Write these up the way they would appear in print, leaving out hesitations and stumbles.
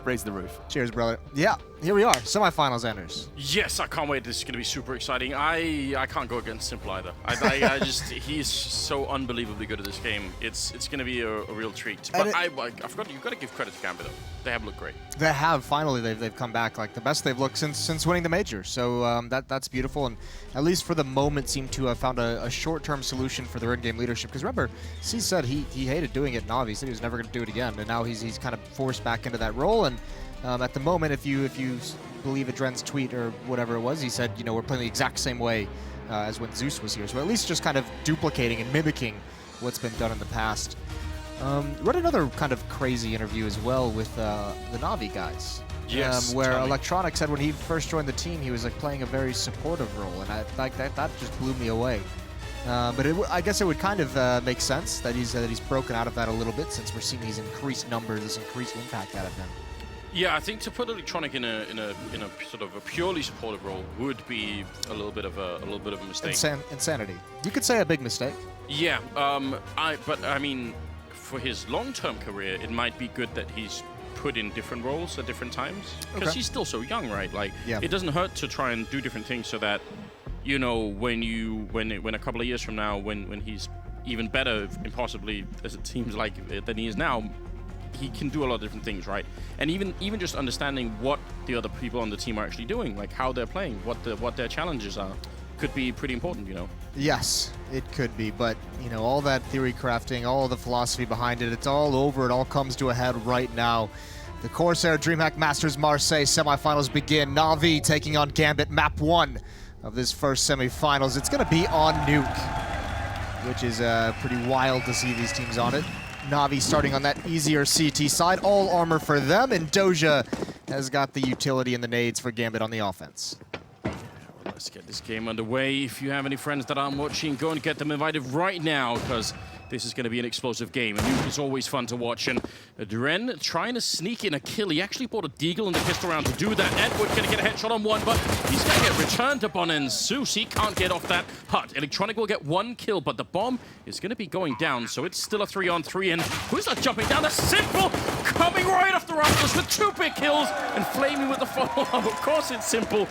raise the roof. Cheers, brother. Yeah, here we are. Semifinals, Anders. Yes, I can't wait. This is going to be super exciting. I can't go against Simple either. I just he's so unbelievably good at this game. It's going to be a real treat. But I forgot, you've got to give credit to Gambit though. They have looked great. They have. Finally, they've come back like the best they've looked since winning the major. So that's beautiful, and at least for the moment seem to have found a short-term solution for their in-game leadership. Because remember, C said he hated doing it in Navi. He said he was never going to do it again, and now he's kind of forced back into that role. And at the moment, if you believe Adren's tweet or whatever it was, he said, you know, we're playing the exact same way as when Zeus was here. So at least just kind of duplicating and mimicking what's been done in the past. Read another kind of crazy interview as well with the Navi guys. Yes, where Electronic said when he first joined the team, he was like playing a very supportive role, and that just blew me away. But I guess it would kind of make sense that he's broken out of that a little bit, since we're seeing these increased numbers, this increased impact out of him. Yeah, I think to put Electronic in a sort of a purely supportive role would be a little bit of a mistake. Insanity. You could say a big mistake. Yeah, but I mean, for his long-term career, it might be good that he's put in different roles at different times, because he's still so young, right? Like, it doesn't hurt to try and do different things so that, you know, when a couple of years from now, when he's even better, impossibly as it seems like than he is now, he can do a lot of different things, right? And even just understanding what the other people on the team are actually doing, like how they're playing, what their challenges are, could be pretty important, you know. Yes, it could be, but you know, all that theory crafting, all the philosophy behind it, it's all over. It all comes to a head right now. The CORSAIR DreamHack Masters Marseille semifinals begin. Navi taking on Gambit, map 1 of this first semifinals. It's going to be on Nuke, which is pretty wild to see these teams on it. Navi starting on that easier CT side, all armor for them, and Doja has got the utility and the nades for Gambit on the offense. Let's get this game underway. If you have any friends that aren't watching, go and get them invited right now, because this is going to be an explosive game. And Nuke is always fun to watch. And Dren trying to sneak in a kill. He actually bought a deagle and a pistol round to do that. Edward going to get a headshot on one, but he's going to get returned upon, and Zeus, he can't get off that hut. Electronic will get one kill, but the bomb is going to be going down, so it's still a 3-on-3. And who's that jumping down? That's Simple coming right off the rafters with 2 big kills and flaming with the follow-up. Of course it's Simple.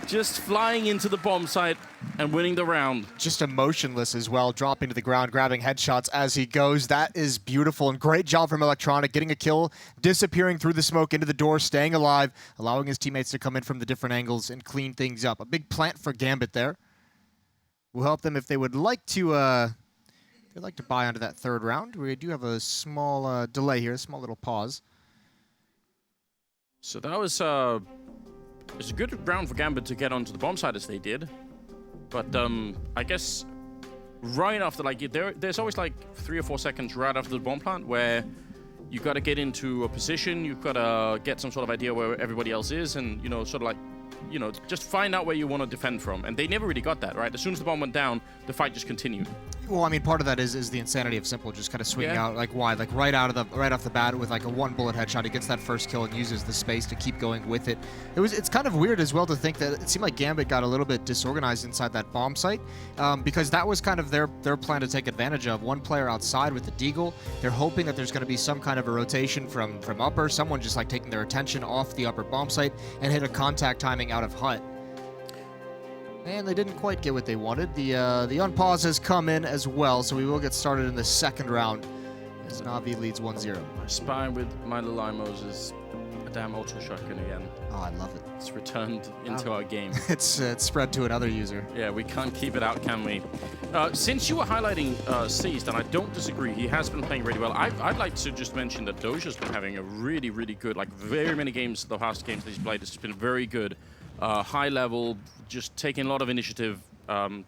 Just flying into the bomb site and winning the round. Just emotionless as well, dropping to the ground, grabbing headshots as he goes. That is beautiful, and great job from Electronic, getting a kill, disappearing through the smoke into the door, staying alive, allowing his teammates to come in from the different angles and clean things up. A big plant for Gambit there. We'll help them if they would like to buy onto that third round. We do have a small delay here, a small little pause. So that was it's a good round for Gambit to get onto the bomb side as they did. But I guess right after, like, there's always like 3 or 4 seconds right after the bomb plant where you got to get into a position, you've got to get some sort of idea where everybody else is, and, you know, sort of like, you know, just find out where you want to defend from. And they never really got that, right? As soon as the bomb went down, the fight just continued. Well, I mean, part of that is the insanity of Simple just kind of swinging out, like wide, like right off the bat with like a 1-bullet headshot. He gets that first kill and uses the space to keep going with it. It's kind of weird as well to think that it seemed like Gambit got a little bit disorganized inside that bomb site, because that was kind of their plan to take advantage of. One player outside with the deagle. They're hoping that there's going to be some kind of a rotation from upper, someone just like taking their attention off the upper bomb site and hit a contact timing out of hut. And they didn't quite get what they wanted. The unpause has come in as well, so we will get started in the second round as Navi leads 1-0. My spy with my little Imos is a damn auto shotgun again. Oh, I love it. It's returned into our game. It's spread to another user. Yeah, we can't keep it out, can we? Since you were highlighting Seized, and I don't disagree, he has been playing really well. I'd like to just mention that Doja's been having a really, really good, like very many games, the past games that he's played, it's been very good. High level, just taking a lot of initiative,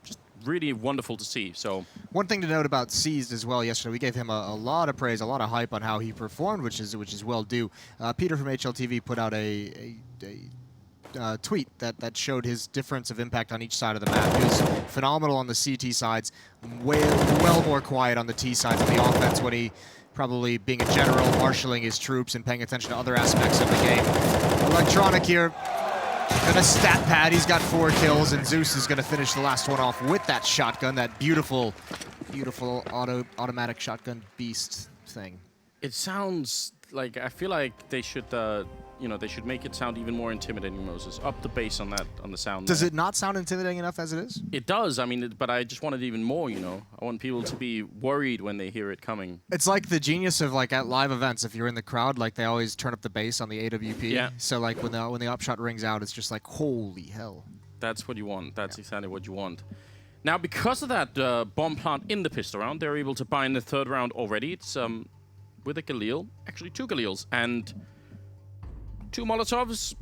just really wonderful to see. So one thing to note about Seized as well yesterday, we gave him a lot of praise, a lot of hype on how he performed, which is well due. Peter from HLTV put out a tweet that showed his difference of impact on each side of the map. He was phenomenal on the CT sides, well more quiet on the T sides of the offense when he probably being a general, marshalling his troops and paying attention to other aspects of the game. Electronic here. Gonna stat pad, he's got 4 kills, and Zeus is gonna finish the last one off with that shotgun, that beautiful, beautiful automatic shotgun beast thing. It sounds like I feel like they should, you know, they should make it sound even more intimidating. Moses, up the bass on that, on the sound. Does it not sound intimidating enough as it is? It does. I mean, but I just want it even more. You know, I want people to be worried when they hear it coming. It's like the genius of like at live events. If you're in the crowd, like they always turn up the bass on the AWP. Yeah. So like when the upshot rings out, it's just like holy hell. That's what you want. That's exactly what you want. Now, because of that bomb plant in the pistol round, they're able to buy in the third round already. It's with a Galil, actually 2 Galils and 2 Molotovs.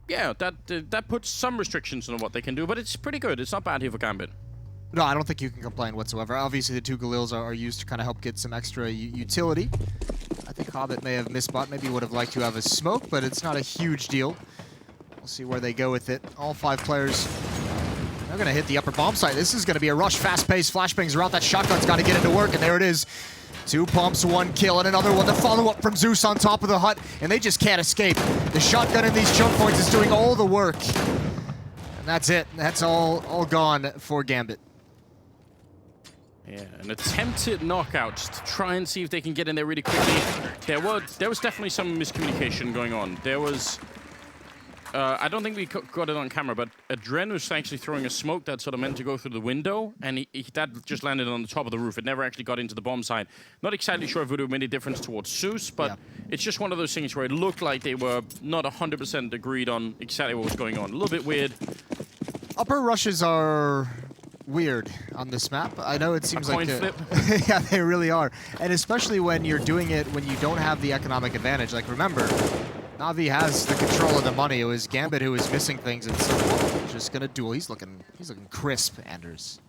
Yeah, that puts some restrictions on what they can do, but it's pretty good. It's not bad here for Gambit. No, I don't think you can complain whatsoever. Obviously, the 2 Galils are used to kind of help get some extra utility. I think Hobbit may have misbought. Maybe would have liked to have a smoke, but it's not a huge deal. We'll see where they go with it. All 5 players. They're going to hit the upper bomb site. This is going to be a rush, fast-paced. Flashbangs are out. That shotgun's got to get into work, and there it is. 2 pumps, 1 kill, and another one. The follow-up from Zeus on top of the hut, and they just can't escape. The shotgun in these choke points is doing all the work. And that's it. That's all gone for Gambit. Yeah, an attempted knockout just to try and see if they can get in there really quickly. There was definitely some miscommunication going on. There was... I don't think we got it on camera, but Adren was actually throwing a smoke that sort of meant to go through the window, and that just landed on the top of the roof. It never actually got into the bomb side. Not exactly sure if it would have made a difference towards Zeus, but it's just one of those things where it looked like they were not 100% agreed on exactly what was going on. A little bit weird. Upper rushes are weird on this map. I know it seems like flip. yeah, they really are. And especially when you're doing it when you don't have the economic advantage. Like, remember, Na'Vi has the control of the money. It was Gambit who was missing things, and so just gonna duel. He's looking crisp, Anders.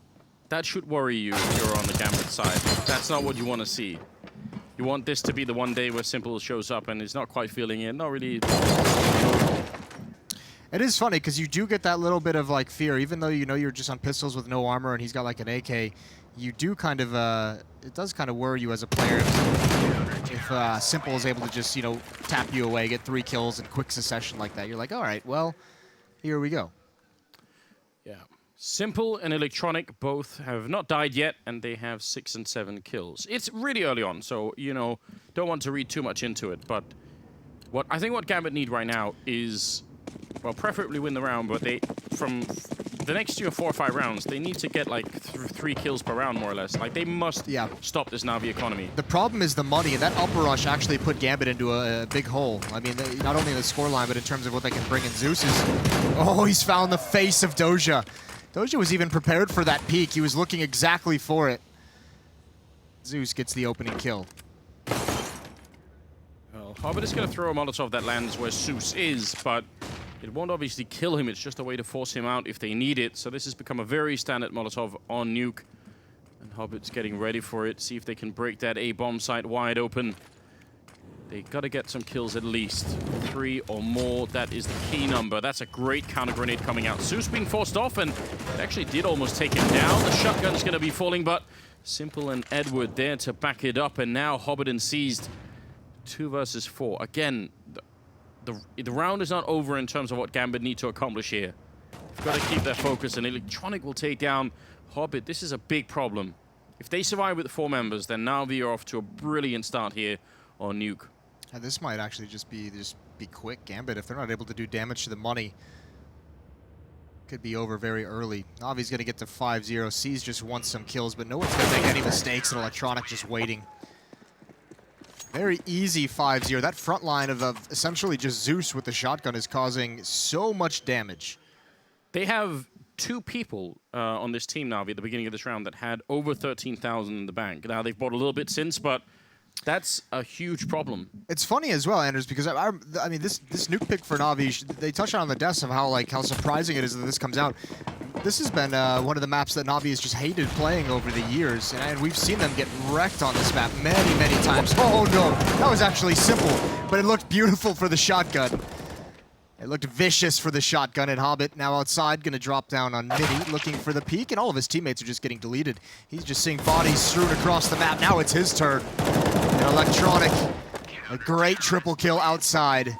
That should worry you if you're on the Gambit side. That's not what you want to see. You want this to be the one day where Simple shows up and is not quite feeling it. Not really. It is funny because you do get that little bit of like fear, even though you know you're just on pistols with no armor and he's got like an AK. You do kind of it does kind of worry you as a player if Simple is able to just, you know, tap you away, get 3 kills in quick succession like that. You're like, all right, well, here we go. Yeah. Simple and Electronic both have not died yet, and they have 6 and 7 kills. It's really early on, so, you know, don't want to read too much into it, but I think what Gambit need right now is, well, preferably win the round, but from the next 4 or 5 rounds, they need to get like 3 kills per round, more or less. Like, they must stop this Na'Vi economy. The problem is the money, and that upper rush actually put Gambit into a big hole. I mean, not only in the scoreline, but in terms of what they can bring in. Zeus is... Oh, he's found the face of Doja. Doja was even prepared for that peek. He was looking exactly for it. Zeus gets the opening kill. Well, Hobbit is going to throw a Molotov that lands where Zeus is, but it won't obviously kill him. It's just a way to force him out if they need it. So this has become a very standard Molotov on Nuke. And Hobbit's getting ready for it. See if they can break that A-bomb site wide open. They got to get some kills at least. 3 or more. That is the key number. That's a great counter grenade coming out. Zeus being forced off, and it actually did almost take him down. The shotgun's going to be falling, but Simple and Edward there to back it up. And now Hobbit seized 2 versus 4. Again, the round is not over in terms of what Gambit need to accomplish here. They've got to keep their focus, and Electronic will take down Hobbit. This is a big problem. If they survive with 4 members, then Na'Vi are off to a brilliant start here on Nuke. And this might actually just be quick. Gambit, if they're not able to do damage to the money, could be over very early. Na'Vi's going to get to 5-0. C's just wants some kills, but no one's going to make any mistakes, and Electronic just waiting. Very easy 5-0. That front line of essentially just Zeus with the shotgun is causing so much damage. They have 2 people on this team now at the beginning of this round that had over 13,000 in the bank. Now, they've bought a little bit since, but that's a huge problem. It's funny as well, Anders, because I mean, this Nuke pick for Na'Vi, they touched on the desk of how surprising it is that this comes out. This has been one of the maps that Na'Vi has just hated playing over the years, and we've seen them get wrecked on this map many, many times. Oh no, that was actually simple, but it looked beautiful for the shotgun. It looked vicious for the shotgun, and Hobbit now outside, going to drop down on Midi, looking for the peak, and all of his teammates are just getting deleted. He's just seeing bodies strewn across the map. Now it's his turn. And Electronic, a great triple kill outside.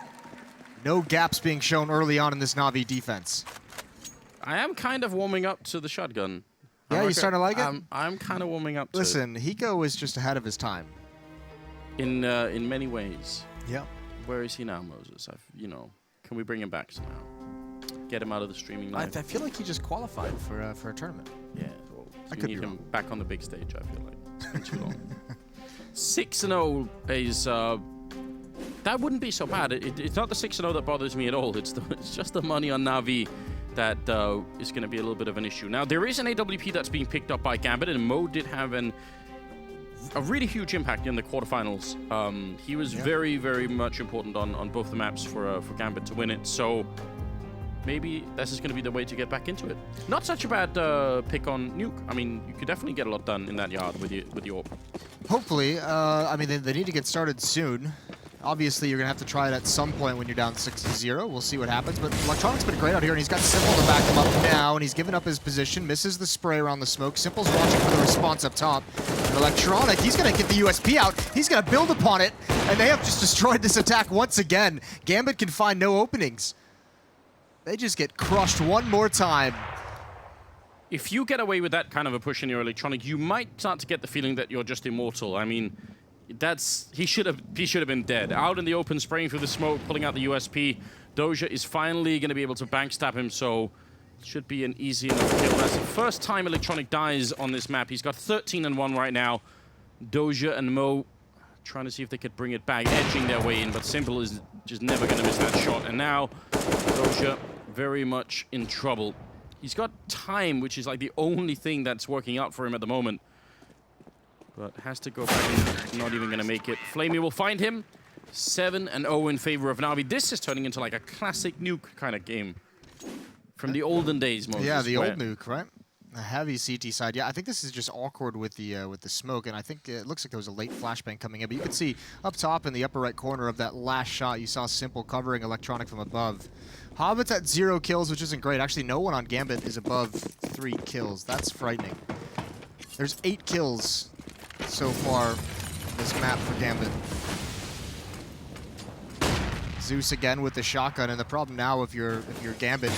No gaps being shown early on in this Na'Vi defense. I am kind of warming up to the shotgun. Yeah, you starting to like it? I'm kind of warming up to it. Listen, Hiko was just ahead of his time. in many ways. Yeah. Where is he now, Moses? Can we bring him back somehow? Get him out of the streaming live? I feel like he just qualified for a tournament. Yeah, well, I we could need be him wrong. back on the big stage, I feel like. It's been too long. 6-0 is... that wouldn't be so bad. It's not the 6-0 that bothers me at all. It's just the money on Na'Vi that is going to be a little bit of an issue. Now, there is an AWP that's being picked up by Gambit, and Mo did have a really huge impact in the quarterfinals. He was very, very much important on both the maps for Gambit to win it. So maybe this is going to be the way to get back into it. Not such a bad pick on Nuke. I mean, you could definitely get a lot done in that yard with your... Hopefully. I mean, they need to get started soon. Obviously, you're going to have to try it at some point when you're down 6-0. We'll see what happens. But Electronic's been great out here, and he's got Simple to back him up now, and he's given up his position, misses the spray around the smoke. Simple's watching for the response up top. And Electronic, he's going to get the USP out. He's going to build upon it, and they have just destroyed this attack once again. Gambit can find no openings. They just get crushed one more time. If you get away with that kind of a push in your Electronic, you might start to get the feeling that you're just immortal. I mean... he should have been dead. Out in the open, spraying through the smoke, pulling out the USP. Doja is finally going to be able to backstab him, so it should be an easy enough kill. That's the first time Electronic dies on this map. He's got 13-1 right now. Doja and Mo trying to see if they could bring it back, edging their way in, but Simple is just never going to miss that shot. And now Doja very much in trouble. He's got time, which is like the only thing that's working out for him at the moment. But has to go back and not even going to make it. Flamey will find him. 7-0 in favor of Na'Vi. This is turning into like a classic Nuke kind of game. From the olden days, Moses. Yeah, the old Nuke, right? A heavy CT side. Yeah, I think this is just awkward with the smoke, and I think it looks like there was a late flashbang coming in. But you can see up top in the upper right corner of that last shot, you saw Simple covering Electronic from above. Hobbit's at 0 kills, which isn't great. Actually, no one on Gambit is above 3 kills. That's frightening. There's 8 kills so far on this map for Gambit. Zeus again with the shotgun, and the problem now if you're Gambit,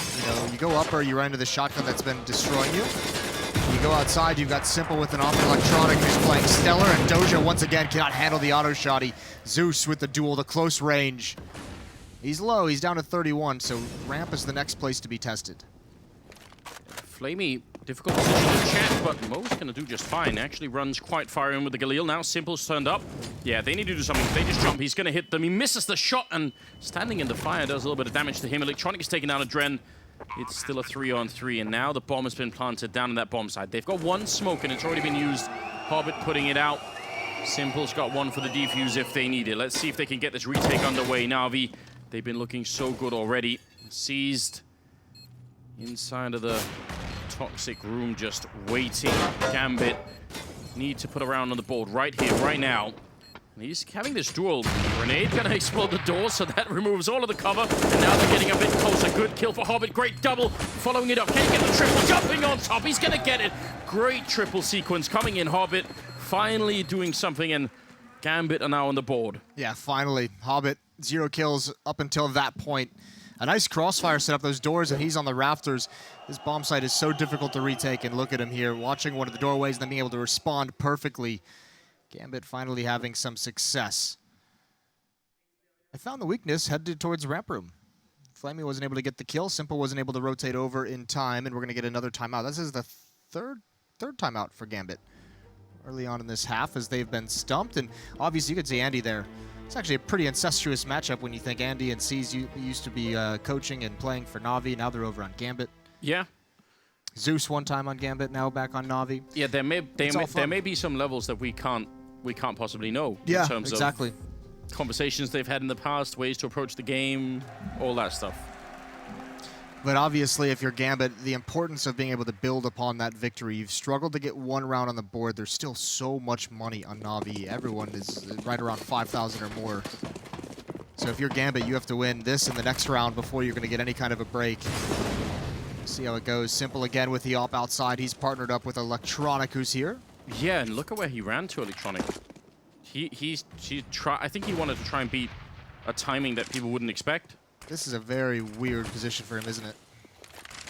you go up or you run into the shotgun that's been destroying you. You go outside, you've got Simple with an off Electronic who's playing Stellar, and Doja once again cannot handle the auto shotty. Zeus with the duel, the close range. He's low, he's down to 31, so ramp is the next place to be tested. Flamey, difficult position to check, but Mo's going to do just fine. Actually runs quite far in with the Galil. Now Simple's turned up. Yeah, they need to do something. If they just jump, he's going to hit them. He misses the shot, and standing in the fire does a little bit of damage to him. Electronic is taking down a Dren. It's still a 3-on-3, and now the bomb has been planted down on that bomb side. They've got one smoke, and it's already been used. Hobbit putting it out. Simple's got one for the defuse if they need it. Let's see if they can get this retake underway. Na'Vi, they've been looking so good already. Seized inside of the toxic room, just waiting. Gambit need to put a round on the board right here, right now. And he's having this duel. Grenade gonna explode the door, so that removes all of the cover. And now they're getting a bit closer. Good kill for Hobbit. Great double. Following it up. Can't get the triple. Jumping on top. He's gonna get it. Great triple sequence coming in. Hobbit finally doing something, and Gambit are now on the board. Yeah, finally. Hobbit, 0 kills up until that point. A nice crossfire set up those doors, and he's on the rafters. This bomb site is so difficult to retake, and look at him here, watching one of the doorways and then being able to respond perfectly. Gambit finally having some success. I found the weakness headed towards ramp room. Flamey wasn't able to get the kill. Simple wasn't able to rotate over in time, and we're going to get another timeout. This is the third timeout for Gambit early on in this half as they've been stumped, and obviously you could see Andy there. It's actually a pretty incestuous matchup when you think Andy and C's used to be coaching and playing for Na'Vi. Now they're over on Gambit. Yeah. Zeus one time on Gambit, now back on Na'Vi. Yeah, there may be some levels that we can't possibly know. Yeah, in terms exactly. of conversations they've had in the past, ways to approach the game, all that stuff. But obviously, if you're Gambit, the importance of being able to build upon that victory. You've struggled to get one round on the board. There's still so much money on Na'Vi. Everyone is right around 5,000 or more. So if you're Gambit, you have to win this and the next round before you're going to get any kind of a break. See how it goes. Simple again with the op outside. He's partnered up with Electronic, who's here. Yeah, and look at where he ran to, Electronic. I think he wanted to try and beat a timing that people wouldn't expect. This is a very weird position for him, isn't it?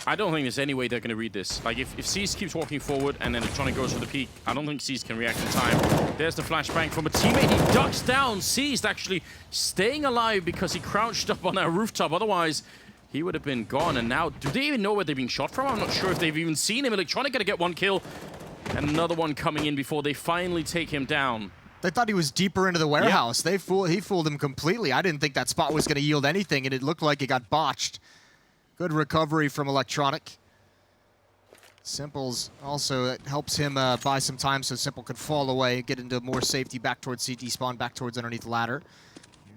I don't think there's any way they're going to read this. Like, if C's keeps walking forward and then Electronic goes for the peak, I don't think C's can react in time. There's the flashbang from a teammate. He ducks down. C's actually staying alive because he crouched up on that rooftop. Otherwise, he would have been gone. And now, do they even know where they're being shot from? I'm not sure if they've even seen him. Electronic going to get one kill. And another one coming in before they finally take him down. They thought he was deeper into the warehouse. Yep. He fooled him completely. I didn't think that spot was going to yield anything, and it looked like it got botched. Good recovery from Electronic. Simple's also, it helps him buy some time so Simple could fall away, get into more safety back towards CT spawn, back towards underneath ladder.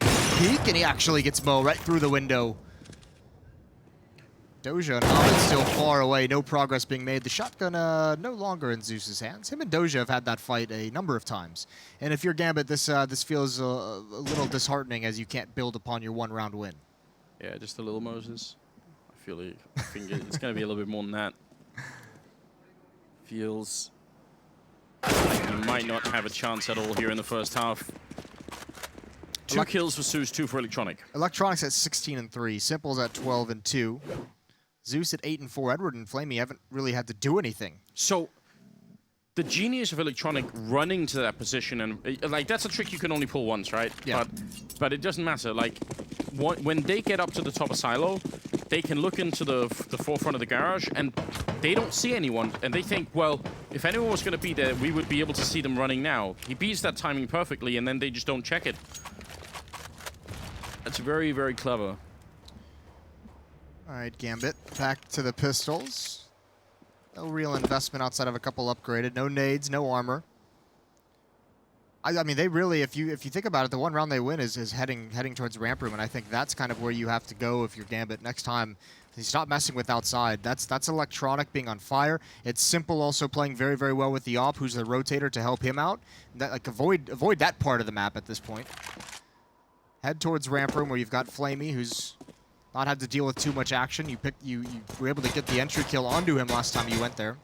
Peek, and he actually gets Mo right through the window. Doja and Ahmed still far away, no progress being made. The shotgun no longer in Zeus's hands. Him and Doja have had that fight a number of times. And if you're Gambit, this feels a little disheartening as you can't build upon your one-round win. Yeah, just a little Moses. I think it's going to be a little bit more than that. Feels like you might not have a chance at all here in the first half. 2 kills for Zeus, 2 for Electronic. Electronic's at 16 and 3. Simple's at 12 and 2. Zeus at 8 and 4. Edward and Flamey haven't really had to do anything. So the genius of Electronic running to that position, and like that's a trick you can only pull once, right? Yeah. But it doesn't matter. Like when they get up to the top of silo, they can look into the forefront of the garage, and they don't see anyone, and they think, well, if anyone was going to be there, we would be able to see them running now. He beats that timing perfectly, and then they just don't check it. That's very, very clever. All right, Gambit, back to the pistols. No real investment outside of a couple upgraded. No nades, no armor. I mean, they really, if you think about it, the one round they win is heading towards ramp room, and I think that's kind of where you have to go if you're Gambit next time. You stop messing with outside. That's Electronic being on fire. It's Simple also playing very, very well with the op, who's the rotator to help him out. That, like, avoid that part of the map at this point. Head towards ramp room where you've got Flamey, who's not had to deal with too much action. You were able to get the entry kill onto him last time you went there.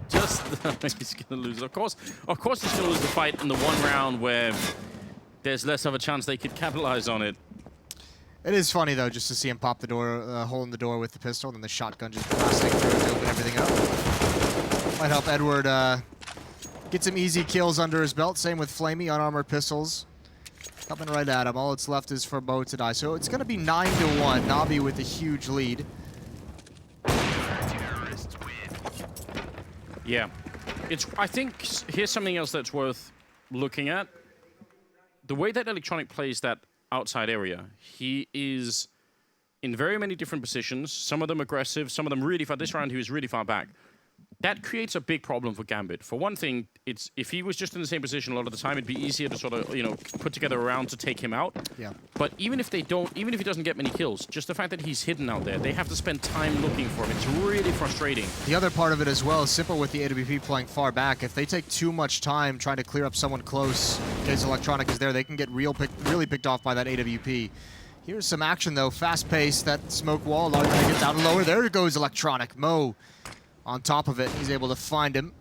Just he's gonna lose. Of course he's gonna lose the fight in the one round where there's less of a chance they could capitalize on it. It is funny though, just to see him pop the door, hole in the door with the pistol, and then the shotgun just blasting through to open everything up. Might help Edward get some easy kills under his belt. Same with Flamey, unarmored pistols. Coming right at him. All that's left is for Bo to die. So it's going to be 9-1. Navi with a huge lead. Yeah. I think here's something else that's worth looking at. The way that Electronic plays that outside area, he is in very many different positions. Some of them aggressive, some of them really far. This round, he was really far back. That creates a big problem for Gambit. For one thing, if he was just in the same position a lot of the time, it'd be easier to sort of, put together a round to take him out. Yeah. But even if he doesn't get many kills, just the fact that he's hidden out there, they have to spend time looking for him. It's really frustrating. The other part of it as well is Simple with the AWP playing far back. If they take too much time trying to clear up someone close, in case Electronic is there, they can get really picked off by that AWP. Here's some action though, fast pace, that smoke wall, Large gonna get down lower. There goes Electronic. Mo on top of it, he's able to find him.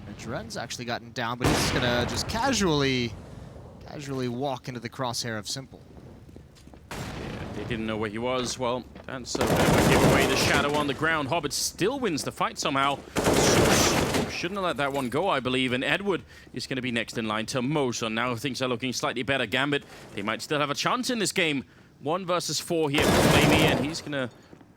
And Dren's actually gotten down, but he's gonna just casually walk into the crosshair of Simple. Yeah, they didn't know where he was. Well, that's a bit of a giveaway. The shadow on the ground. Hobbit still wins the fight somehow. Shouldn't have let that one go, I believe. And Edward is going to be next in line to Mo. So now things are looking slightly better. Gambit, they might still have a chance in this game. 1 versus 4 here for Flamey, and he's going to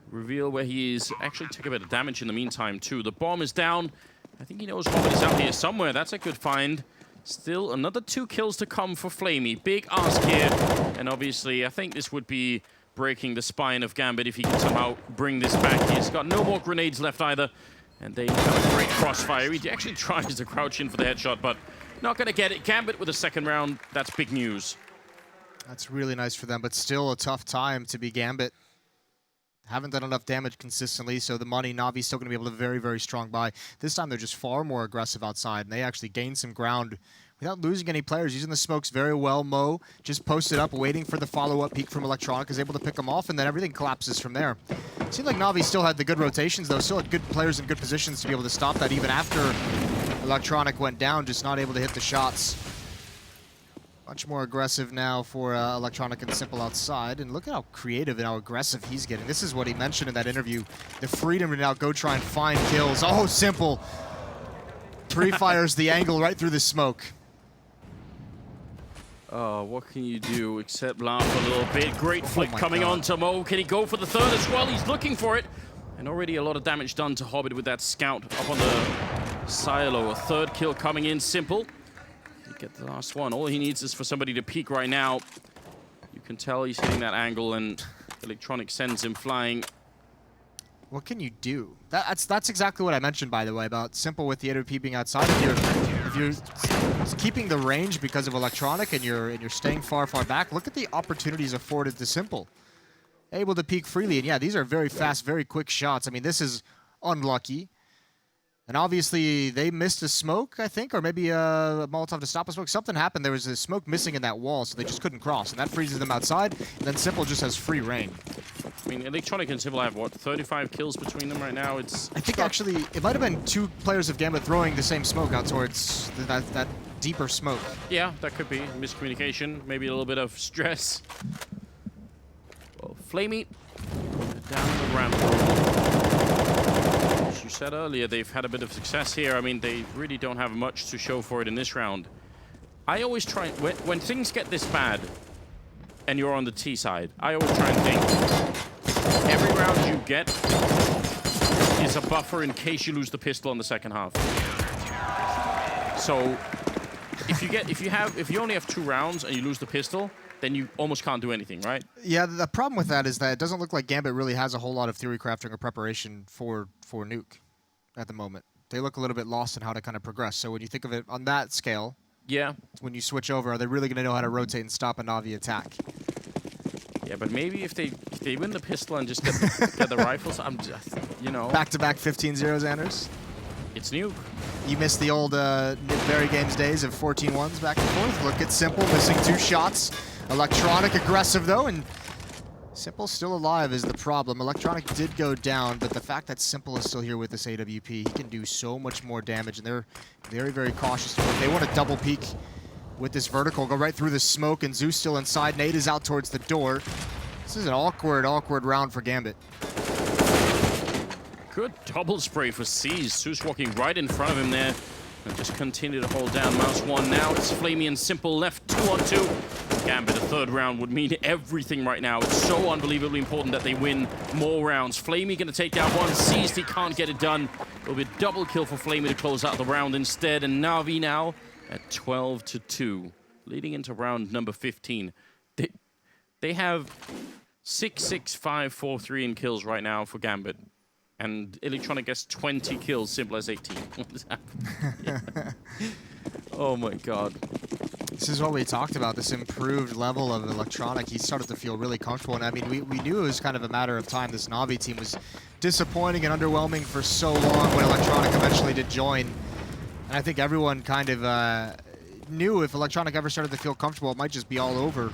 reveal where he is. Actually took a bit of damage in the meantime, too. The bomb is down. I think he knows Hobbit is out here somewhere. That's a good find. Still another 2 kills to come for Flamey. Big ask here. And obviously, I think this would be breaking the spine of Gambit if he can somehow bring this back. He's got no more grenades left either. And they have a great crossfire. He actually tries to crouch in for the headshot, but not going to get it. Gambit with a second round. That's big news. That's really nice for them, but still a tough time to be Gambit. Haven't done enough damage consistently, so the money, Navi's still going to be able to very, very strong buy. This time they're just far more aggressive outside, and they actually gained some ground without losing any players, using the smokes very well. Mo just posted up, waiting for the follow-up peek from Electronic, is able to pick them off, and then everything collapses from there. Seemed like Navi still had the good rotations, though. Still had good players in good positions to be able to stop that, even after Electronic went down, just not able to hit the shots. Much more aggressive now for Electronic and Simple outside, and look at how creative and how aggressive he's getting. This is what he mentioned in that interview, the freedom to now go try and find kills. Oh, Simple pre-fires the angle right through the smoke. What can you do except laugh a little bit? Great flick coming on to Mo. Can he go for the third as well? He's looking for it. And already a lot of damage done to Hobbit with that scout up on the silo. A third kill coming in, Simple. Get the last one. All he needs is for somebody to peek right now. You can tell he's hitting that angle, and Electronic sends him flying. What can you do? That's exactly what I mentioned, by the way, about Simple with the AWP being outside. If you're keeping the range because of Electronic and you're staying far back, look at the opportunities afforded to Simple. Able to peek freely, and yeah, these are very fast, very quick shots. I mean, this is unlucky. And obviously, they missed a smoke, I think, or maybe a Molotov to stop a smoke. Something happened. There was a smoke missing in that wall, so they just couldn't cross. And that freezes them outside, and then Simple just has free reign. I mean, Electronic and Simple have, what, 35 kills between them right now? I think, actually, it might have been 2 players of Gambit throwing the same smoke out towards that deeper smoke. Yeah, that could be. Miscommunication, maybe a little bit of stress. Well, Flamey, down the ramp. As you said earlier, they've had a bit of success here. I mean, they really don't have much to show for it in this round. I always try, when things get this bad, and you're on the T side, I always try and think, every round you get is a buffer in case you lose the pistol on the second half. So, if you only have 2 rounds and you lose the pistol, then you almost can't do anything, right? Yeah, the problem with that is that it doesn't look like Gambit really has a whole lot of theory crafting or preparation for Nuke at the moment. They look a little bit lost in how to kind of progress. So when you think of it on that scale, yeah, when you switch over, are they really going to know how to rotate and stop a Na'Vi attack? Yeah, but maybe if they win the pistol and just get the rifles, I'm just, you know. Back-to-back 15-0s, Anders. It's Nuke. You missed the old Very Games days of 14-1s back and forth. Look at Simple missing 2 shots. Electronic aggressive though, and Simple still alive is the problem. Electronic did go down, but the fact that Simple is still here with this AWP, he can do so much more damage, and they're very cautious. They want to double peek with this vertical, go right through the smoke, and Zeus still inside. Nate is out towards the door. This is an awkward round for Gambit. Good double spray for C's. Zeus walking right in front of him there. And just continue to hold down Mouse 1 now. It's Flamey and Simple left 2-on-2. Gambit, a 3rd round would mean everything right now. It's so unbelievably important that they win more rounds. Flamey going to take down 1. Seized, he can't get it done. It'll be a double kill for Flamey to close out the round instead. And Na'Vi now at 12-2, leading into round number 15. They have 6-6-5-4-3 in kills right now for Gambit. And Electronic gets 20 kills, Simple as 18. What is happening? Oh my god. This is what we talked about, this improved level of Electronic. He started to feel really comfortable, and I mean, we knew it was kind of a matter of time. This Na'Vi team was disappointing and underwhelming for so long when Electronic eventually did join. And I think everyone kind of knew if Electronic ever started to feel comfortable, it might just be all over.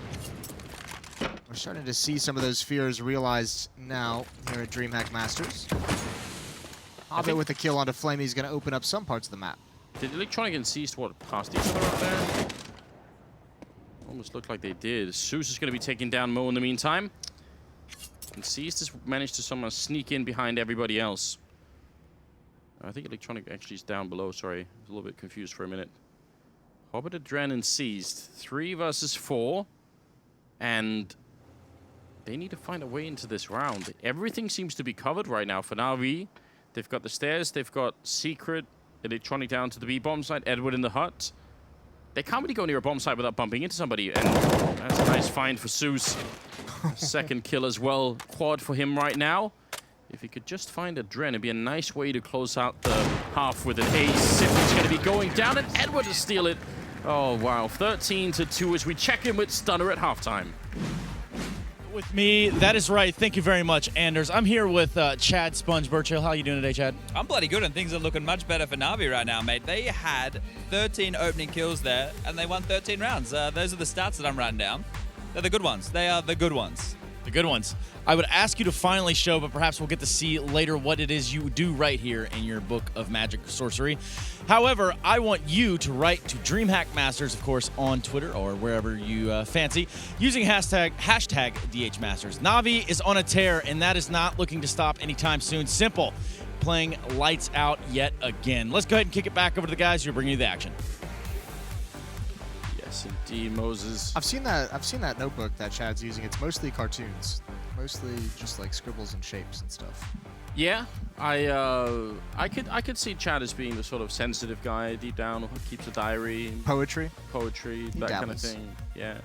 We're starting to see some of those fears realized now here at DreamHack Masters. Hobbit with a kill onto Flamey is going to open up some parts of the map. Did Electronic and Seized what, past each other up there? Almost looked like they did. Zeus is going to be taking down Mo in the meantime. And Seized has managed to somehow sneak in behind everybody else. I think Electronic actually is down below, sorry. I was a little bit confused for a minute. Hobbit, Adren, and Seized. 3 versus 4. And they need to find a way into this round. Everything seems to be covered right now for Na'Vi. They've got the stairs, they've got Secret, Electronic down to the B-bomb site, Edward in the hut. They can't really go near a bomb site without bumping into somebody, and that's a nice find for Zeus. 2nd kill as well, quad for him right now. If he could just find a Dren, it'd be a nice way to close out the half with an ace. Simple's going to be going down, and Edward to steal it. Oh, wow. 13-2 as we check in with Stunner at halftime. With me, that is right. Thank you very much, Anders. I'm here with Chad Sponge Burchill. How are you doing today, Chad? I'm bloody good, and things are looking much better for Na'Vi right now, mate. They had 13 opening kills there, and they won 13 rounds. Those are the stats that I'm writing down. They're the good ones. They are the good ones. The good ones. I would ask you to finally show, but perhaps we'll get to see later what it is you do right here in your book of magic sorcery. However, I want you to write to DreamHack Masters, of course, on Twitter or wherever you fancy, using hashtag DHMasters. Na'Vi is on a tear, and that is not looking to stop anytime soon. Simple, playing lights out yet again. Let's go ahead and kick it back over to the guys who are bringing you the action. Yes, indeed, Moses. I've seen that notebook that Chad's using. It's mostly cartoons, mostly just like scribbles and shapes and stuff. Yeah, I could see Chad as being the sort of sensitive guy deep down who keeps a diary, Poetry. that kind of thing. Yeah,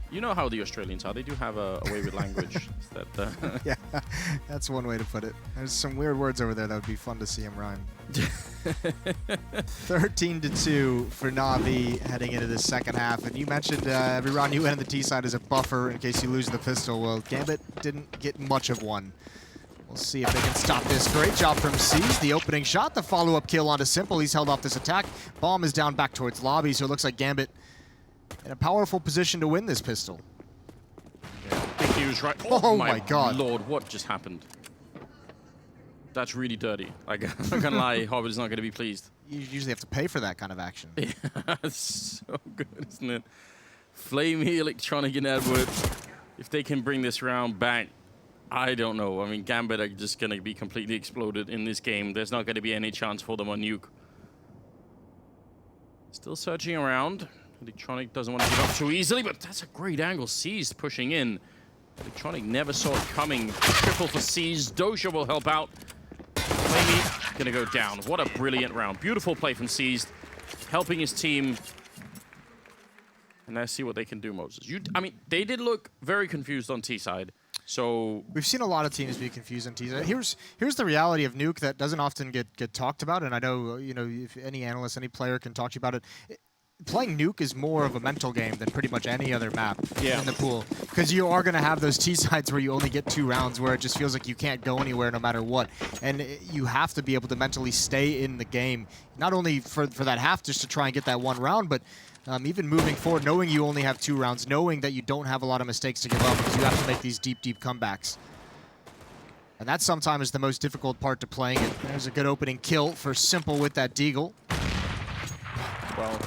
you know how the Australians are. They do have a way with language. That Yeah, that's one way to put it. There's some weird words over there that would be fun to see him rhyme. 13-2 for Na'Vi heading into the second half. And you mentioned every round you went on the T side as a buffer in case you lose the pistol. Well, Gambit didn't get much of one. We'll see if they can stop this. Great job from C's. The opening shot, the follow-up kill onto Simple. He's held off this attack. Bomb is down back towards lobby, so it looks like Gambit in a powerful position to win this pistol. yeah, big news, right? Oh my God. Lord, what just happened? That's really dirty. Like, I'm not gonna lie, Hobbit is not gonna be pleased. You usually have to pay for that kind of action. Yeah, it's so good, isn't it? Flamey, Electronic, and Edward. If they can bring this round back, I don't know. I mean, Gambit are just going to be completely exploded in this game. There's not going to be any chance for them on Nuke. Still searching around. Electronic doesn't want to give up too easily, but that's a great angle. Seized pushing in. Electronic never saw it coming. Triple for Seized. Doja will help out. Flamey going to go down. What a brilliant round. Beautiful play from Seized. Helping his team. And let's see what they can do, Moses. I mean, they did look very confused on T-side. So we've seen a lot of teams be confused on T-side. Here's the reality of Nuke that doesn't often get talked about, and I know if any analyst, any player can talk to you about it. Playing Nuke is more of a mental game than pretty much any other map in the pool, because you are going to have those T-sides where you only get 2 rounds, where it just feels like you can't go anywhere no matter what, and you have to be able to mentally stay in the game, not only for that half just to try and get that 1 round, but even moving forward, knowing you only have 2 rounds, knowing that you don't have a lot of mistakes to give up because you have to make these deep, deep comebacks. And that's sometimes the most difficult part to playing it. There's a good opening kill for Simple with that Deagle. Well,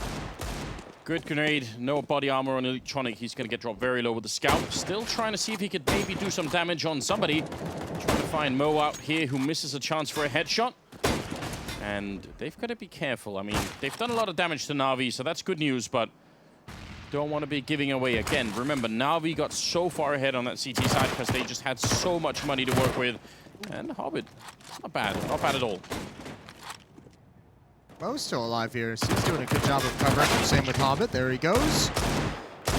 good grenade, no body armor on Electronic. He's going to get dropped very low with the Scout. Still trying to see if he could maybe do some damage on somebody. Trying to find Mo out here who misses a chance for a headshot. And they've got to be careful. I mean, they've done a lot of damage to Na'Vi, so that's good news, but don't want to be giving away again. Remember, Na'Vi got so far ahead on that CT side because they just had so much money to work with. And Hobbit, not bad at all. Mo's still alive here. He's doing a good job of covering. Same with Hobbit. There he goes.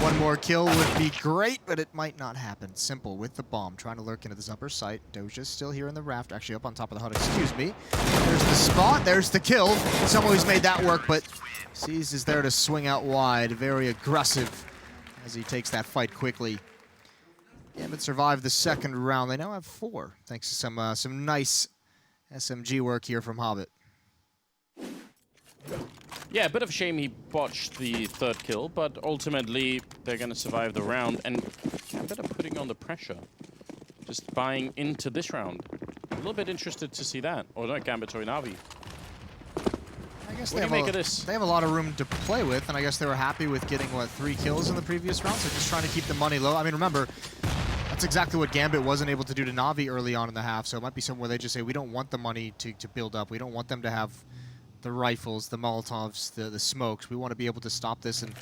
1 more kill would be great, but it might not happen. Simple with the bomb, trying to lurk into this upper site. Doja's still here in the raft, actually up on top of the hut, excuse me. There's the spot, there's the kill. Someone's made that work, but Seized is there to swing out wide. Very aggressive as he takes that fight quickly. Gambit survived the second round. They now have 4, thanks to some nice SMG work here from Hobbit. Yeah, a bit of a shame he botched the 3rd kill, but ultimately they're going to survive the round. And Gambit are putting on the pressure, just buying into this round. A little bit interested to see that. Or not Gambit, sorry, Na'Vi. I guess What do you make of this? They have a lot of room to play with, and I guess they were happy with getting, 3 kills in the previous round, so just trying to keep the money low. I mean, remember, that's exactly what Gambit wasn't able to do to Na'Vi early on in the half, so it might be somewhere they just say, we don't want the money to build up. We don't want them to have the rifles, the Molotovs, the smokes. We want to be able to stop this and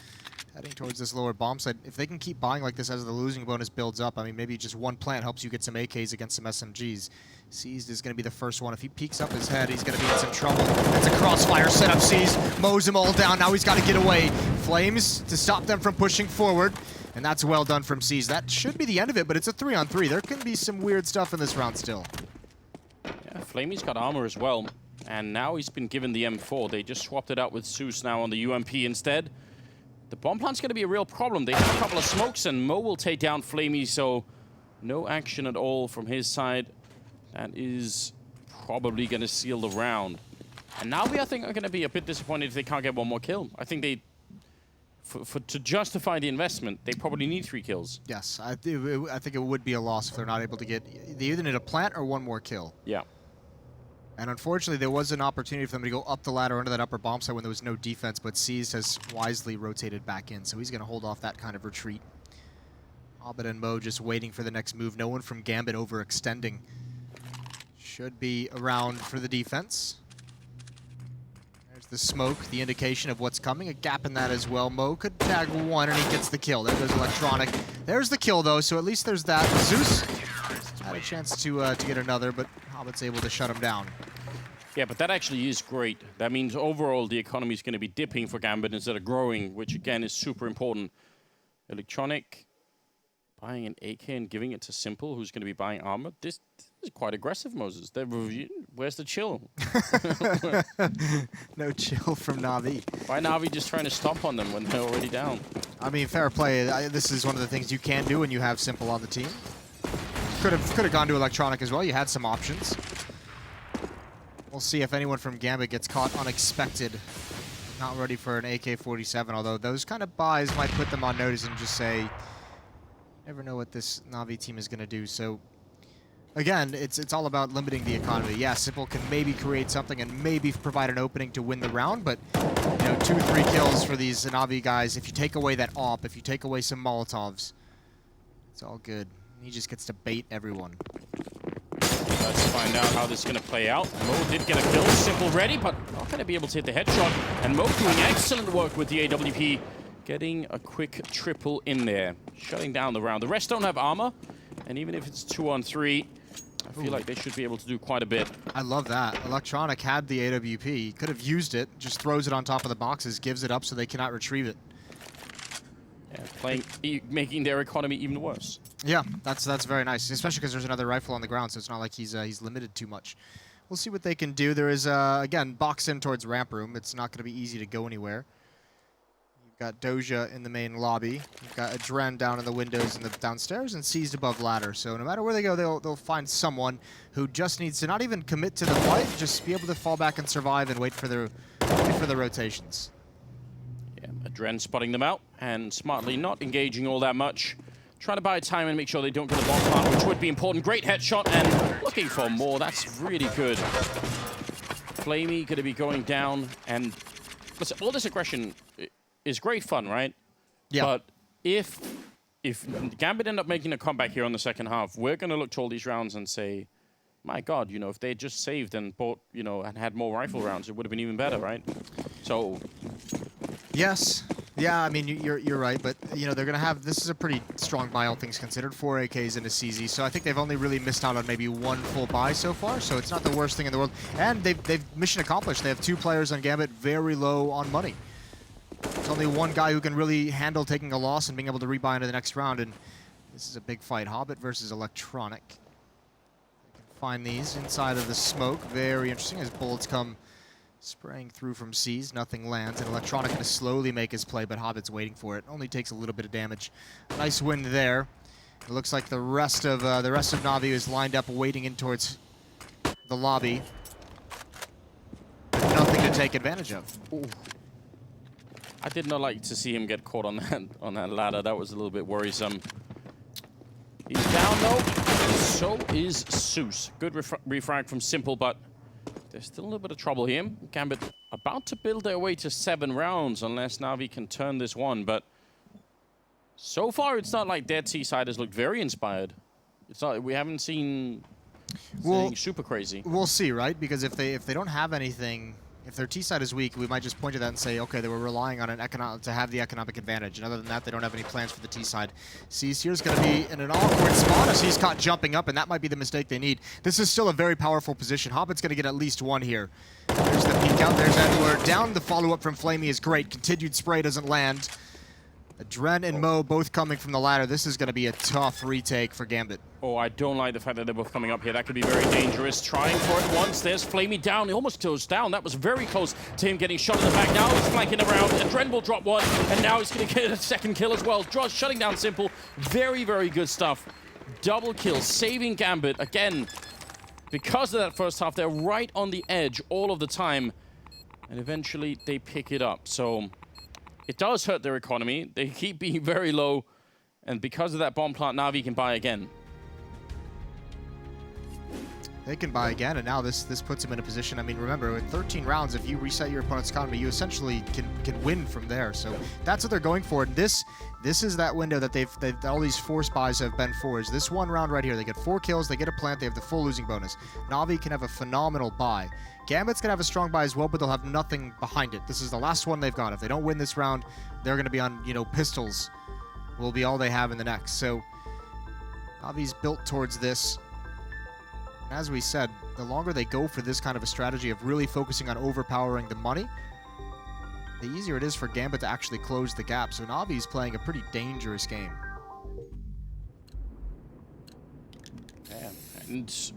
heading towards this lower bomb site. If they can keep buying like this as the losing bonus builds up, I mean, maybe just 1 plant helps you get some AKs against some SMGs. Seized is going to be the first one. If he peeks up his head, he's going to be in some trouble. That's a crossfire setup. Seized, mows them all down. Now he's got to get away. Flames to stop them from pushing forward. And that's well done from Seized. That should be the end of it, but it's a 3-on-3. There can be some weird stuff in this round still. Yeah, Flamey's got armor as well. And now he's been given the M4. They just swapped it out with Zeus now on the UMP instead. The bomb plant's going to be a real problem. They have a couple of smokes, and Mo will take down Flamey, so no action at all from his side. That is probably going to seal the round. And now I think, are going to be a bit disappointed if they can't get 1 more kill. I think to justify the investment, they probably need 3 kills. Yes, I think it would be a loss if they're not able to get... They either need a plant or 1 more kill. Yeah. And unfortunately, there was an opportunity for them to go up the ladder under that upper bomb site when there was no defense, but C's has wisely rotated back in, so he's going to hold off that kind of retreat. Hobbit and Mo just waiting for the next move. No one from Gambit overextending. Should be around for the defense. There's the smoke, the indication of what's coming. A gap in that as well. Mo could tag 1 and he gets the kill. There goes Electronic. There's the kill though, so at least there's that. Zeus had a chance to get another, but Hobbit's able to shut him down. Yeah, but that actually is great. That means overall the economy is going to be dipping for Gambit instead of growing, which again is super important. Electronic buying an AK and giving it to Simple, who's going to be buying armor. This is quite aggressive, Moses. Where's the chill? No chill from Na'Vi. Why Na'Vi just trying to stomp on them when they're already down? I mean, fair play. This is one of the things you can do when you have Simple on the team. Could have gone to Electronic as well. You had some options. We'll see if anyone from Gambit gets caught unexpected. Not ready for an AK-47, although those kind of buys might put them on notice and just say, never know what this Na'Vi team is going to do. So, again, it's all about limiting the economy. Yeah, Simple can maybe create something and maybe provide an opening to win the round, but, you know, 2-3 kills for these Na'Vi guys. If you take away that AWP, if you take away some Molotovs, it's all good. He just gets to bait everyone. Let's find out how this is going to play out. Mo did get a kill. Simple ready, but not going to be able to hit the headshot. And Mo doing excellent work with the AWP, getting a quick triple in there, shutting down the round. The rest don't have armor, and even if it's 2-on-3, I feel like they should be able to do quite a bit. I love that. Electronic had the AWP, could have used it, just throws it on top of the boxes, gives it up so they cannot retrieve it. Yeah, making their economy even worse. Yeah, that's very nice, especially because there's another rifle on the ground, so it's not like he's limited too much. We'll see what they can do. There is, again, boxed in towards ramp room. It's not going to be easy to go anywhere. You've got Doja in the main lobby. You've got Adren down in the windows in the downstairs and Seized above ladder. So no matter where they go, they'll find someone who just needs to not even commit to the fight, just be able to fall back and survive and wait for the rotations. Yeah, Adren spotting them out and smartly not engaging all that much. Trying to buy time and make sure they don't get a bomb plant, which would be important. Great headshot and looking for more. That's really good. Flamey going to be going down, and listen, all this aggression is great fun, right? Yeah. But if Gambit end up making a comeback here on the second half, we're going to look to all these rounds and say, my God, you know, if they had just saved and bought, you know, and had more rifle rounds, it would have been even better, right? So. Yes. Yeah, I mean, you're right, but, you know, they're going to have, this is a pretty strong buy, all things considered, 4 AKs and a CZ, so I think they've only really missed out on maybe 1 full buy so far, so it's not the worst thing in the world. And they've mission accomplished. They have 2 players on Gambit very low on money. There's only 1 guy who can really handle taking a loss and being able to rebuy into the next round, and this is a big fight. Hobbit versus Electronic. Find these inside of the smoke. Very interesting as bullets come spraying through from C's. Nothing lands, and Electronic going to slowly make his play, but Hobbit's waiting for it. Only takes a little bit of damage. Nice win there. It looks like the rest of Na'Vi is lined up, waiting in towards the lobby. Nothing to take advantage of. Ooh. I did not like to see him get caught on that ladder. That was a little bit worrisome. He's down though. So is Zeus. Good refrag from Simple, but there's still a little bit of trouble here. Gambit about to build their way to 7 rounds unless Na'Vi can turn this one, but so far it's not like Dead Seaside has looked very inspired. It's not, we haven't seen anything super crazy. We'll see, right? Because if they don't have anything, if their T-side is weak, we might just point to that and say, okay, they were relying on to have the economic advantage. And other than that, they don't have any plans for the T-side. C's here's going to be in an awkward spot as he's caught jumping up, and that might be the mistake they need. This is still a very powerful position. Hobbit's going to get at least 1 here. There's the peek out. There's Edward. Down. The follow-up from Flamey is great. Continued spray doesn't land. Adren and Mo both coming from the ladder. This is going to be a tough retake for Gambit. Oh, I don't like the fact that they're both coming up here. That could be very dangerous. Trying for it once. There's Flamey down. He almost goes down. That was very close to him getting shot in the back. Now he's flanking around. Adren will drop 1, and now he's going to get a 2nd kill as well. Josh shutting down Simple. Very, very good stuff. Double kill, saving Gambit. Again, because of that first half, they're right on the edge all of the time. And eventually, they pick it up. So it does hurt their economy. They keep being very low, and because of that bomb plant, Na'Vi can buy again. They can buy again, and now this puts them in a position. I mean, remember, with 13 rounds, if you reset your opponent's economy, you essentially can win from there. So that's what they're going for. And this is that window that they've all these force buys have been for. Is this one round right here? They get 4 kills, they get a plant, they have the full losing bonus. Na'Vi can have a phenomenal buy. Gambit's gonna have a strong buy as well, but they'll have nothing behind it. This is the last one they've got. If they don't win this round, they're gonna be on, you know, pistols. Will be all they have in the next. So Na'Vi's built towards this. As we said, the longer they go for this kind of a strategy of really focusing on overpowering the money, the easier it is for Gambit to actually close the gap. So Na'Vi's playing a pretty dangerous game. Yeah, and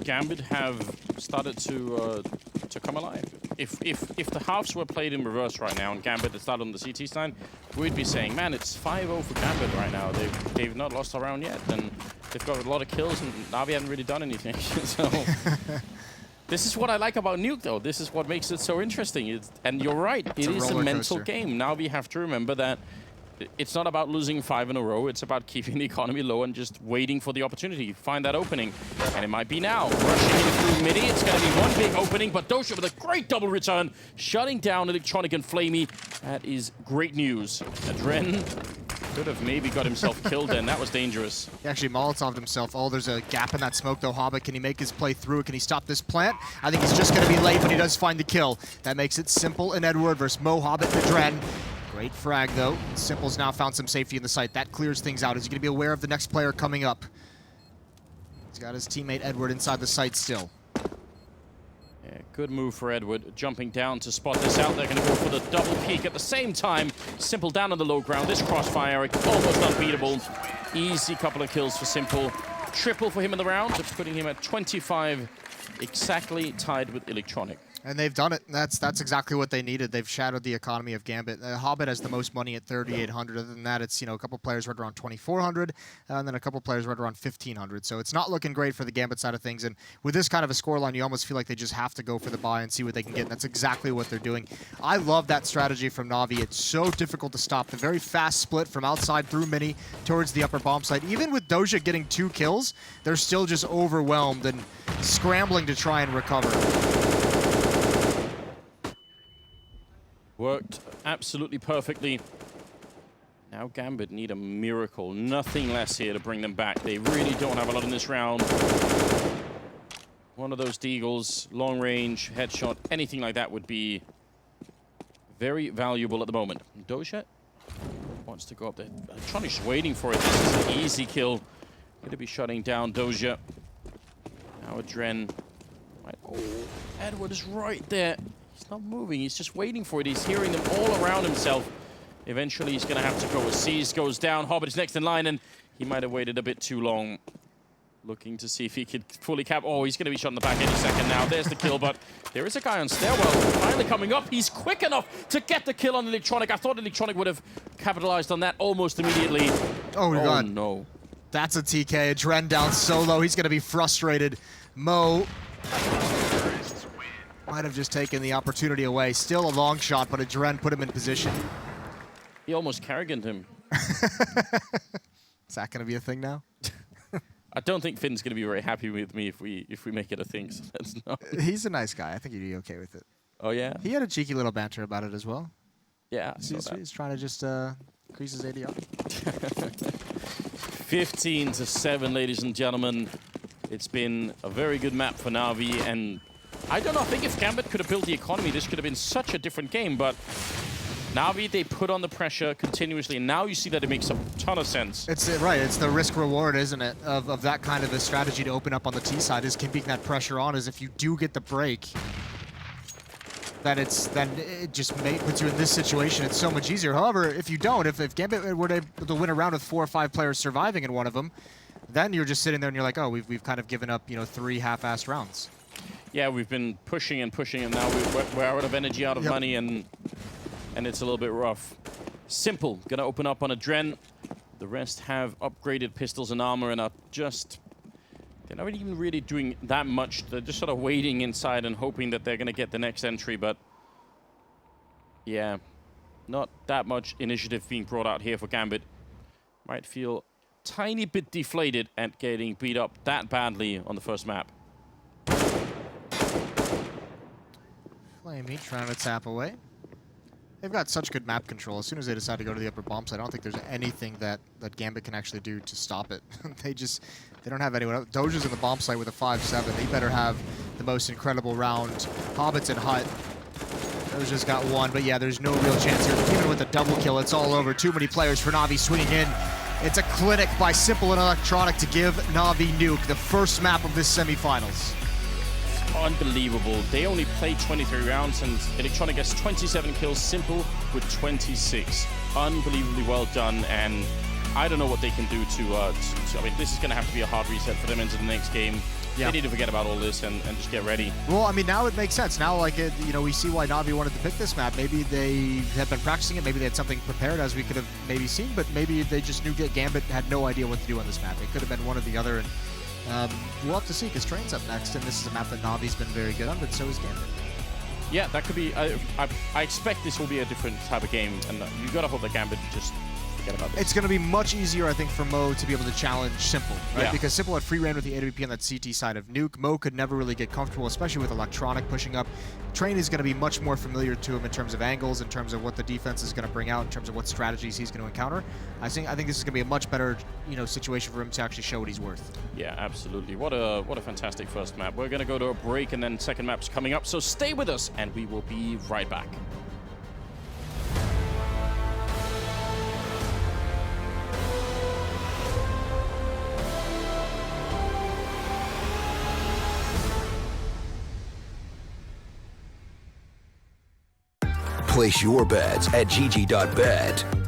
Gambit have started to come alive. If the halves were played in reverse right now and Gambit had started on the CT side, we'd be saying, man, it's 5-0 for Gambit right now. They've not lost a round yet, and they've got a lot of kills, and Na'Vi haven't really done anything. So this is what I like about Nuke, though. This is what makes it so interesting. And you're right, it is a mental game. Na'Vi have to remember that it's not about losing 5 in a row. It's about keeping the economy low and just waiting for the opportunity. Find that opening. And it might be now. Rushing in through midi. It's going to be one big opening, but Dosha with a great double return. Shutting down Electronic and Flamey. That is great news. Adren could have maybe got himself killed then. That was dangerous. He actually Molotov'd himself. Oh, there's a gap in that smoke, though. Hobbit, can he make his play through it? Can he stop this plant? I think he's just going to be late, but he does find the kill. That makes it Simple and Edward versus Mo, Hobbit, and Adren. Great frag, though. Simple's now found some safety in the site. That clears things out. Is he going to be aware of the next player coming up? He's got his teammate Edward inside the site still. Yeah, good move for Edward. Jumping down to spot this out. They're going to go for the double peek at the same time. Simple down on the low ground. This crossfire, almost unbeatable. Easy couple of kills for Simple. Triple for him in the round, putting him at 25, exactly tied with Electronic. And they've done it. That's exactly what they needed. They've shattered the economy of Gambit. Hobbit has the most money at 3,800. Other than that, it's, you know, a couple players right around 2,400, and then a couple players right around 1,500. So it's not looking great for the Gambit side of things. And with this kind of a scoreline, you almost feel like they just have to go for the buy and see what they can get. And that's exactly what they're doing. I love that strategy from Na'Vi. It's so difficult to stop. The very fast split from outside through mini towards the upper bomb site. Even with Doja getting 2 kills, they're still just overwhelmed and scrambling to try and recover. Worked absolutely perfectly. Now Gambit need a miracle. Nothing less here to bring them back. They really don't have a lot in this round. One of those deagles, long range, headshot, anything like that would be very valuable at the moment. Doja wants to go up there. Electronic's waiting for it. This is an easy kill. Going to be shutting down Doja. Now Adren. Right. Oh, Edward is right there. He's not moving, he's just waiting for it. He's hearing them all around himself. Eventually he's gonna have to go as Seas goes down. Hobbit is next in line, and he might have waited a bit too long. Looking to see if he could fully cap. Oh, he's gonna be shot in the back any second now. There's the kill, but there is a guy on stairwell finally coming up. He's quick enough to get the kill on Electronic. I thought Electronic would have capitalized on that almost immediately. Oh my God. No. That's a TK. Adren down so low. He's gonna be frustrated. Mo might have just taken the opportunity away. Still a long shot, but Adren put him in position. He almost Carriganed him. Is that going to be a thing now? I don't think Finn's going to be very happy with me if we make it a thing. So that's not. He's a nice guy. I think he'd be okay with it. Oh yeah. He had a cheeky little banter about it as well. Yeah. He's trying to just increase his ADR. 15-7, ladies and gentlemen. It's been a very good map for Na'Vi, and I don't know, I think if Gambit could have built the economy, this could have been such a different game, but Na'Vi, they put on the pressure continuously, and now you see that it makes a ton of sense. It's right, it's the risk-reward, isn't it, of that kind of a strategy to open up on the T side, is keeping that pressure on, is if you do get the break, then it just puts you in this situation. It's so much easier. However, if you don't, if Gambit were able to win a round with 4 or 5 players surviving in one of them, then you're just sitting there and you're like, oh, we've kind of given up, you know, 3 half-assed rounds. Yeah, we've been pushing and pushing, and now we're out of energy, out of money, and it's a little bit rough. Simple, gonna open up on Adren. The rest have upgraded pistols and armor and are just... They're not even really doing that much. They're just sort of waiting inside and hoping that they're gonna get the next entry, but... Yeah. not that much initiative being brought out here for Gambit. Might feel tiny bit deflated at getting beat up that badly on the first map. Flamey trying to tap away. They've got such good map control. As soon as they decide to go to the upper bomb site, I don't think there's anything that Gambit can actually do to stop it. they don't have anyone else. Doja's in the bomb site with a 5-7. They better have the most incredible round. Hobbits and Hut. Doja's got one, but yeah, there's no real chance here. Even with a double kill, it's all over. Too many players for Na'Vi swinging in. It's a clinic by Simple and Electronic to give Na'Vi Nuke the first map of this semifinals. Unbelievable. They only played 23 rounds, and Electronic gets 27 kills, Simple with 26. Unbelievably well done, and I don't know what they can do to I mean, this is going to have to be a hard reset for them into the next game. Yeah. They need to forget about all this and just get ready. Well, I mean, now it makes sense. Now, like, we see why Na'Vi wanted to pick this map. Maybe they had been practicing it. Maybe they had something prepared, as we could have maybe seen, but maybe they just knew Gambit had no idea what to do on this map. It could have been one or the other, and we'll have to see, because Train's up next, and this is a map that Na'Vi's been very good on, but so is Gambit. Yeah, that could be. I expect this will be a different type of game, and you got to hope that Gambit just forget about this. It's going to be much easier, I think, for Mo to be able to challenge Simple, right? Yeah. Because Simple had free reign with the AWP on that CT side of Nuke. Mo could never really get comfortable, especially with Electronic pushing up. Train is going to be much more familiar to him in terms of angles, in terms of what the defense is going to bring out, in terms of what strategies he's going to encounter. I think this is going to be a much better, situation for him to actually show what he's worth. Yeah, absolutely. What a fantastic first map. We're going to go to a break, and then second map's coming up, so stay with us, and we will be right back. Place your bets at gg.bet.